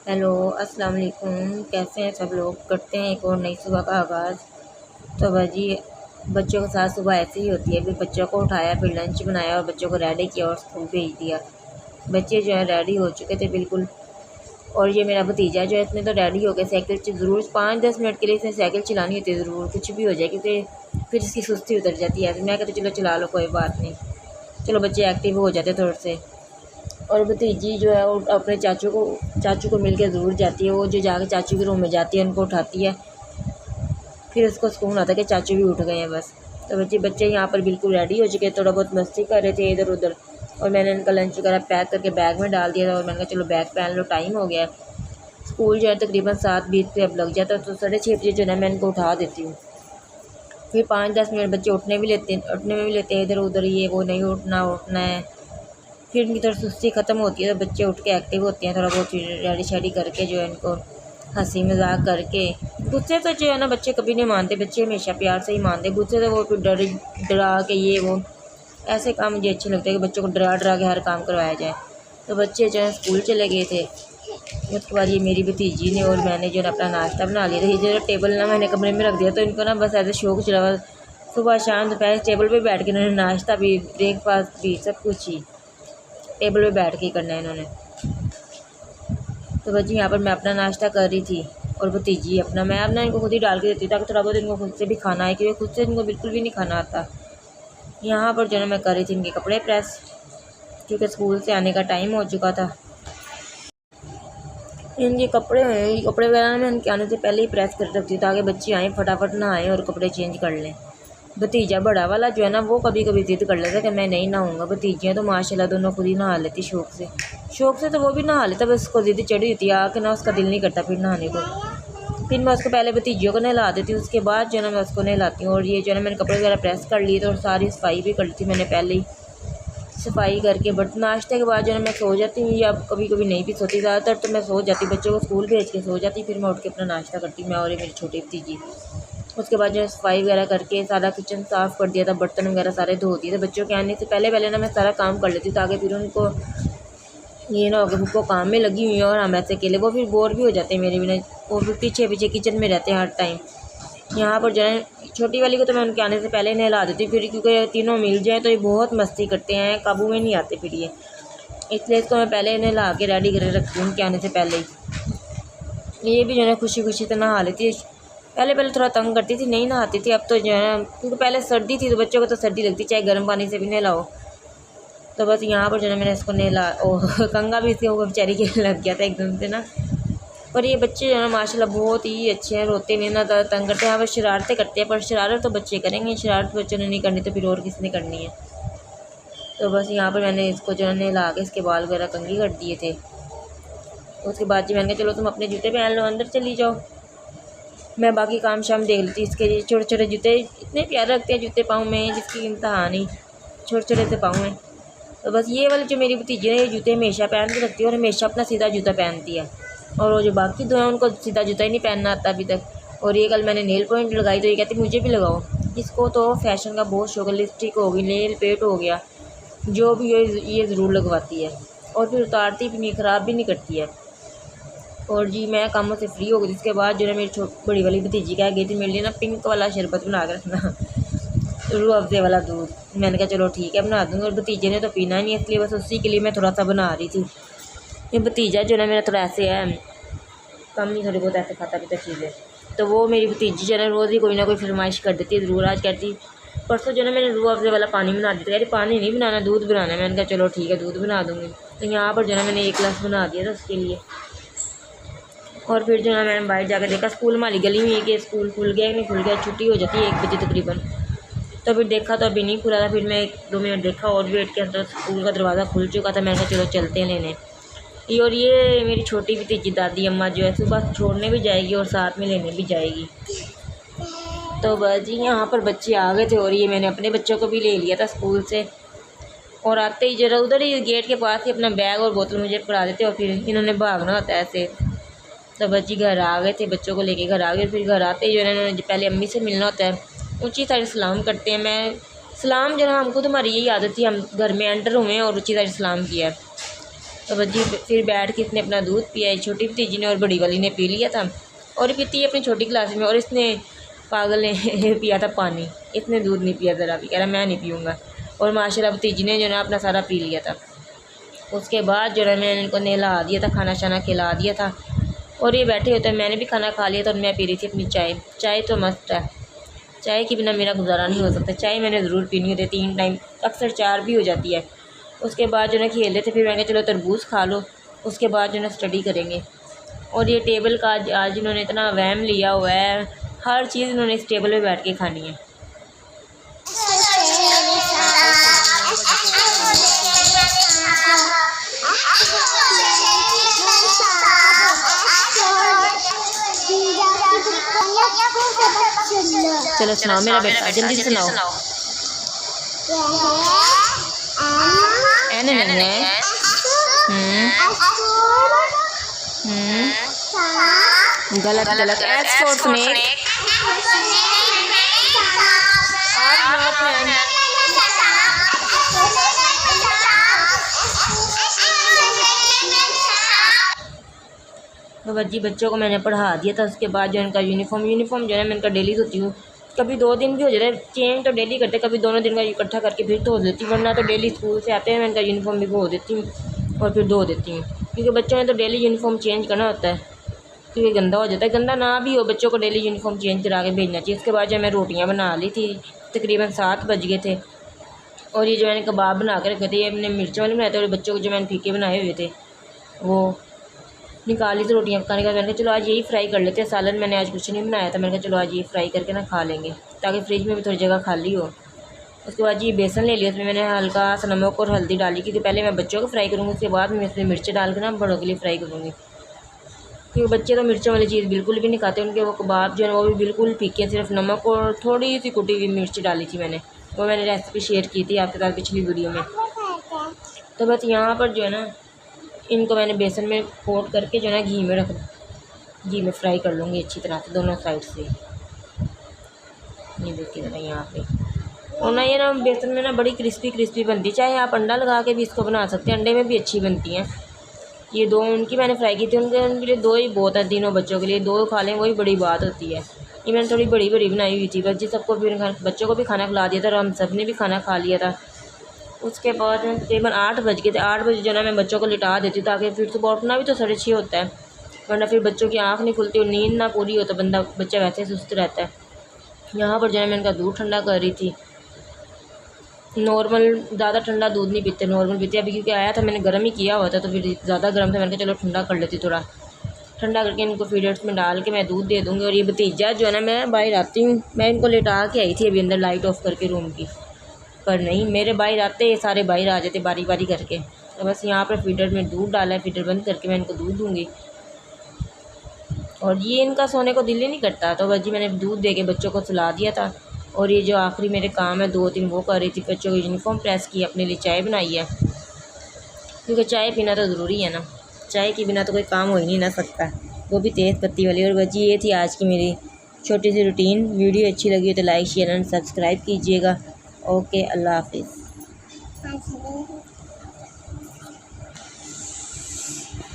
Hello, अस्सलाम वालेकुम। कैसे हैं सब लोग। करते हैं एक और नई सुबह का आगाज़। तो भाजी, बच्चों के साथ सुबह ऐसे ही होती है। फिर बच्चों को उठाया, फिर लंच बनाया और बच्चों को रेडी किया और स्कूल भेज दिया। बच्चे जो है रेडी हो चुके थे बिल्कुल। और ये मेरा भतीजा जो है, इसने तो रेडी हो गया। साइकिल ज़रूर 5-10 मिनट के लिए इसने साइकिल चलानी होती है, ज़रूर कुछ भी हो जाए, क्योंकि फिर इसकी सुस्ती उतर जाती है। मैं कहती चलो चला लो, कोई बात नहीं, चलो बच्चे एक्टिव हो जाते थोड़े से। और भतीजी जो है वो अपने चाचू को मिल के ज़रूर जाती है। वो जो जाके चाचू के रूम में जाती है, उनको उठाती है, फिर उसको सुकून आता है कि चाचू भी उठ गए हैं बस। तो बच्चे यहाँ पर बिल्कुल रेडी हो चुके, थोड़ा बहुत मस्ती कर रहे थे इधर उधर। और मैंने इनका लंच वगैरह पैक करके बैग में डाल दिया था और मैंने कहा चलो बैग पहन लो, टाइम हो गया। स्कूल जो है तकरीबन 7:20 पे अब लग जाता है, तो 6:30 बजे जो है मैं इनको उठा देती हूँ। फिर 5-10 मिनट बच्चे उठने में भी लेते हैं इधर उधर, ये वो नहीं उठना है। फिर उनकी थोड़ी सुस्ती ख़त्म होती है, तो बच्चे उठ के एक्टिव होते हैं, थोड़ा बहुत रेडी शेडी करके जो है इनको हंसी मजाक करके। गुस्से तो जो है ना बच्चे कभी नहीं मानते, बच्चे हमेशा प्यार से ही मानते। गुस्से तो वो फिर डरा के ये वो ऐसे काम मुझे अच्छे लगते हैं कि बच्चों को डरा डरा के हर काम करवाया जाए। तो बच्चे जो है स्कूल चले गए थे। उसके बाद ये मेरी भतीजी ने और मैंने जो है अपना नाश्ता बना लिया था। ये जो टेबल ना मैंने कमरे में रख दिया, तो इनको ना बस ऐसे शौक चला, सुबह शाम दोपहर टेबल पे बैठ के इन्होंने नाश्ता भी ब्रेकफास्ट भी सब कुछ ही टेबल पे बैठ के ही करना है इन्होंने। तो बस यहाँ पर मैं अपना नाश्ता कर रही थी और भतीजी अपना। मैं अपना इनको खुद ही डाल के देती ताकि थोड़ा बहुत इनको खुद से भी खाना है, क्योंकि खुद से इनको बिल्कुल भी नहीं खाना आता। यहाँ पर जो है मैं कर रही थी इनके कपड़े प्रेस, क्योंकि स्कूल से आने का टाइम हो चुका था। इनके कपड़े हैं, ये कपड़े वगैरह मैं इनके आने से पहले ही प्रेस कर रखती हूँ ताकि बच्चे आएँ फटाफट नहाएं और कपड़े चेंज कर लें। भतीजा बड़ा वाला जो है ना, वो कभी कभी ज़िद कर लेता है कि मैं नहीं नहाऊंगा। भतीजियाँ तो माशाल्लाह दोनों खुद ही नहा लेती शौक से तो वो भी नहा लेता, बस उसको ज़िद चढ़ी होती है आके ना, उसका दिल नहीं करता फिर नहाने को। फिर मैं उसको पहले भतीजियों को नहला देती हूँ, उसके बाद जो है ना मैं उसको नहलाती हूँ। और ये जो है ना मैंने कपड़े वगैरह प्रेस कर लिए थे और सारी सफाई भी कर ली थी मैंने पहले ही। सफाई करके बट नाश्ते के बाद जो है मैं सो जाती हूँ, या कभी कभी नहीं भी सोती, ज़्यादातर तो मैं सो जाती, बच्चों को स्कूल भेज के सो जाती। फिर मैं उठ के अपना नाश्ता करती, मैं और ये मेरी छोटी भतीजी। उसके बाद जो है सफाई वगैरह करके सारा किचन साफ़ कर दिया था, बर्तन वगैरह सारे धो दिए थे। बच्चों के आने से पहले पहले ना मैं सारा काम कर लेती हूँ ताकि फिर उनको ये ना हो कि वो काम में लगी हुई है और हम ऐसे अकेले, वो फिर बोर भी हो जाते हैं मेरे बिना। वो फिर पीछे पीछे किचन में रहते हैं हर टाइम। यहाँ पर जो है छोटी वाली को तो मैं उनके आने से पहले नहला देती हूँ, फिर क्योंकि तीनों मिल जाएँ तो ये बहुत मस्ती करते हैं, काबू में नहीं आते फिर ये, इसलिए इसको मैं पहले नहला के रेडी करके रखती हूँ उनके आने से पहले ही। ये भी जो है खुशी खुशी तो नहा लेती है। पहले पहले थोड़ा तंग करती थी, नहीं नहाती थी, अब तो जो है क्योंकि पहले सर्दी थी तो बच्चों को तो सर्दी लगती, चाहे गर्म पानी से भी नहलाओ। तो बस यहाँ पर जो है मैंने इसको नहला, ओह कंगा भी इसके ऊपर बेचारी के लग गया था एकदम से ना। पर ये बच्चे जो है ना माशाल्लाह बहुत ही अच्छे हैं, रोते नहीं ना, ज़्यादा तंग करते हैं। हाँ, बस शरारतें करते हैं, पर शरारत तो बच्चे करेंगे, शरारत बच्चों ने नहीं करनी तो फिर और किसने करनी है। तो बस यहाँ पर मैंने इसको जो है नहला के इसके बाल वगैरह कंघी कर दिए थे। उसके बाद जी मैंने कहा चलो तुम अपने जूते पहन लो, अंदर चली जाओ, मैं बाकी काम शाम देख लेती। इसके लिए छोटे छोटे जूते इतने प्यारे लगते हैं जूते पाँव में, जिसकी इंतहा नहीं, छोटे छोटे से पाँव में। तो बस ये वाली जो मेरी भतीजी है ये जूते हमेशा पहन के रखती है और हमेशा अपना सीधा जूता पहनती है। और वो जो बाकी दो हैं उनको सीधा जूता ही नहीं पहनना आता अभी तक। और ये कल मैंने नेल पॉइंट लगाई तो ये कहती मुझे भी लगाओ। इसको तो फैशन का बहुत शौक है, लिपस्टिक हो गई, नेल पेंट हो गया, जो भी हो ये ज़रूर लगवाती है और फिर उतारती भी नहीं, ख़राब भी नहीं करती है। और जी मैं कामों से फ्री हो गई। इसके बाद जो है मेरी बड़ी वाली भतीजी कह गई थी मेरे लिए ना पिंक वाला शरबत बना कर रखना, रूह अफ़ज़े वाला दूध। मैंने कहा चलो ठीक है बना दूँगी। और भतीजे ने तो पीना नहीं है, इसलिए बस उसी के लिए मैं थोड़ा सा बना रही थी। ये भतीजा जो है मेरा थोड़ा ऐसे है, कम नहीं थोड़ी बहुत ऐसे खाता पीता चीज़ें। तो वो मेरी भतीजी जो है रोज़ ही कोई ना कोई फरमाइश कर देती है ज़रूर। आज कहती परसों जो है मैंने रूह अफ़ज़े वाला पानी बना दिया था, यार पानी नहीं बनाना दूध बनाना है। मैंने कहा चलो ठीक है दूध बना दूँगी। तो यहाँ पर जो है मैंने 1 गिलास बना दिया था उसके लिए। और फिर जो है मैंने बाहर जाकर देखा, स्कूल में गली हुई है कि स्कूल खुल गया नहीं खुल गया, छुट्टी हो जाती है 1 बजे तकरीबन। तो फिर देखा तो अभी नहीं खुला था, फिर मैं 1-2 मिनट देखा और वेट किया तो स्कूल का दरवाज़ा खुल चुका था। मैंने कहा चलो चलते हैं लेने। और ये मेरी छोटी भतीजी दादी अम्मा जो है सुबह छोड़ने भी जाएगी और साथ में लेने भी जाएगी। तो बस जी यहाँ पर बच्चे आ गए थे और ये मैंने अपने बच्चों को भी ले लिया था स्कूल से। और आते ही जरा उधर ही गेट के पास ही अपना बैग और बोतल मुझे पकड़ा देते और फिर इन्होंने भागना होता है ऐसे। तो बस जी घर आ गए थे, बच्चों को लेके घर आ गए। फिर घर आते ही जो है इन्होंने पहले अम्मी से मिलना होता है, ऊँची साइड सलाम करते हैं। मैं सलाम जो है हमको तो हमारी यही आदत थी, हम घर में एंटर हुए और ऊँची साइड सलाम किया है। तो बस जी फिर बैठ के इसने अपना दूध पिया, छोटी भतीजी ने और बड़ी वाली ने पी लिया था और ये पीती है अपनी छोटी क्लास में। और इसने पागल ने पिया था पानी, इसने दूध नहीं पिया ज़रा भी, कह रहा मैं नहीं पीऊँगा। और माशाल्लाह भतीजी ने जो ना अपना सारा पी लिया था। उसके बाद जो है मैंने इनको नहला दिया था, खाना शाना खिला दिया था और ये बैठे होते हैं। मैंने भी खाना खा लिया था और मैं पी रही थी अपनी चाय। चाय तो मस्त है, चाय के बिना मेरा गुजारा नहीं हो सकता। चाय मैंने ज़रूर पीनी होती है 3 टाइम, अक्सर 4 भी हो जाती है। उसके बाद जो है खेल लेते, फिर मैंने कहा चलो तरबूज खा लो, उसके बाद जो है स्टडी करेंगे। और ये टेबल का आज इन्होंने इतना वहम लिया हुआ है, हर चीज़ इन्होंने इस टेबल पे बैठ के खानी है। चलो सुनाओ मेरा बेटा, जल्दी से सुनाओ। एन नहीं है। गलत गलत। S for snake. तो बच्ची बच्चों को मैंने पढ़ा दिया था। उसके बाद जो इनका यूनिफॉर्म जो है मैं इनका डेली धोती हूँ। कभी 2 दिन भी हो जाता है, चेंज तो डेली करते, कभी दोनों दिन का इकट्ठा करके फिर धो देती हूँ, वरना तो डेली स्कूल से आते हैं मैं इनका यूनिफॉर्म भी धो देती हूँ और फिर धो देती हूँ। क्योंकि बच्चों ने तो डेली यूनिफॉर्म चेंज करना होता है, क्योंकि गंदा हो जाता है। गंदा ना भी हो, बच्चों को डेली यूनिफॉर्म चेंज करा के भेजना चाहिए। उसके बाद जो मैं रोटियाँ बना ली थी, तकरीबन 7 बज गए थे। और ये जो मैंने कबाब बना के रखे थे, ये मैंने मिर्चों वाले बनाए थे और बच्चों को जो मैंने फीके बनाए हुए थे वो निकाली थी रोटियाँ पकाने के बाद। मैंने कहा चलो आज यही फ्राई कर लेते हैं। सालन मैंने आज कुछ नहीं बनाया था, मैंने कहा चलो आज ये फ्राई करके ना खा लेंगे, ताकि फ्रिज में भी थोड़ी जगह खाली हो। उसके बाद ये बेसन ले लिया, उसमें मैंने हल्का सा नमक और हल्दी डाली, क्योंकि पहले मैं बच्चों को फ्राई करूँगी, उसके बाद मैं इसमें मिर्च डाल के ना बड़ों के लिए फ्राई करूँगी। क्योंकि बच्चे तो मिर्चों वाली चीज़ बिल्कुल भी नहीं खाते, उनके वो कबाब जो है वो भी बिल्कुल फीके, सिर्फ नमक और थोड़ी सी कुटी हुई मिर्च डाली थी मैंने। वो मैंने रेसिपी शेयर की थी आपके साथ पिछली वीडियो में। तो बस यहाँ पर जो है ना इनको मैंने बेसन में कोट करके जो है ना घी में फ्राई कर लूँगी अच्छी तरह से दोनों साइड से। ये देखिए ज़रा यहाँ पे। और ना ये ना बेसन में ना बड़ी क्रिस्पी बनती है। चाहे आप अंडा लगा के भी इसको बना सकते हैं, अंडे में भी अच्छी बनती हैं। ये 2 उनकी मैंने फ्राई की थी, उनके लिए 2 ही बहुत है, तीनों बच्चों के लिए 2 खा लें वही बड़ी बात होती है। ये मैंने थोड़ी बड़ी बनाई हुई थी, बच्चे सबको भी बच्चों को भी खाना खिला दिया था और हम सब ने भी खाना खा लिया था। उसके बाद में तकरीबन 8 बज गए थे। 8 बजे जो ना मैं बच्चों को लिटा देती हूँ, ताकि फिर सुबह उठना भी तो 6:30 होता है, वरना फिर बच्चों की आँख नहीं खुलती और नींद ना पूरी हो तो बच्चा वैसे सुस्त रहता है। यहाँ पर जो है मैं इनका दूध ठंडा कर रही थी। नॉर्मल ज़्यादा ठंडा दूध नहीं पीते, नॉर्मल पीते। अभी क्योंकि आया था मैंने गर्म ही किया हुआ था तो फिर ज़्यादा गर्म था, मैंने कहा चलो ठंडा कर लेती, थोड़ा ठंडा करके इनको फीडर्स में डाल के मैं दूध दे दूँगी। और ये भतीजा जो है ना मैं बाहर आती हूँ, मैं इनको लेटा के आई थी अभी अंदर लाइट ऑफ करके रूम की, पर नहीं मेरे बाहर आते ये सारे बाहर आ जाते बारी बारी करके। तो बस यहाँ पर फीडर में दूध डाला है, फीडर बंद करके मैं इनको दूध दूँगी। और ये इनका सोने को दिल ही नहीं करता, तो बस जी मैंने दूध दे के बच्चों को सुला दिया था। और ये जो आखिरी मेरे काम है 2-3 वो कर रही थी, बच्चों की यूनिफॉर्म प्रेस की, अपने लिए चाय बनाई है, क्योंकि चाय पीना तो ज़रूरी है ना, चाय के बिना तो कोई काम हो ही नहीं ना सकता, वो भी तेज़ पत्ती वाली। और बस जी ये थी आज की मेरी छोटी सी रूटीन। वीडियो अच्छी लगी हो तो लाइक शेयर एंड सब्सक्राइब कीजिएगा। ओके, अल्लाह हाफिज़।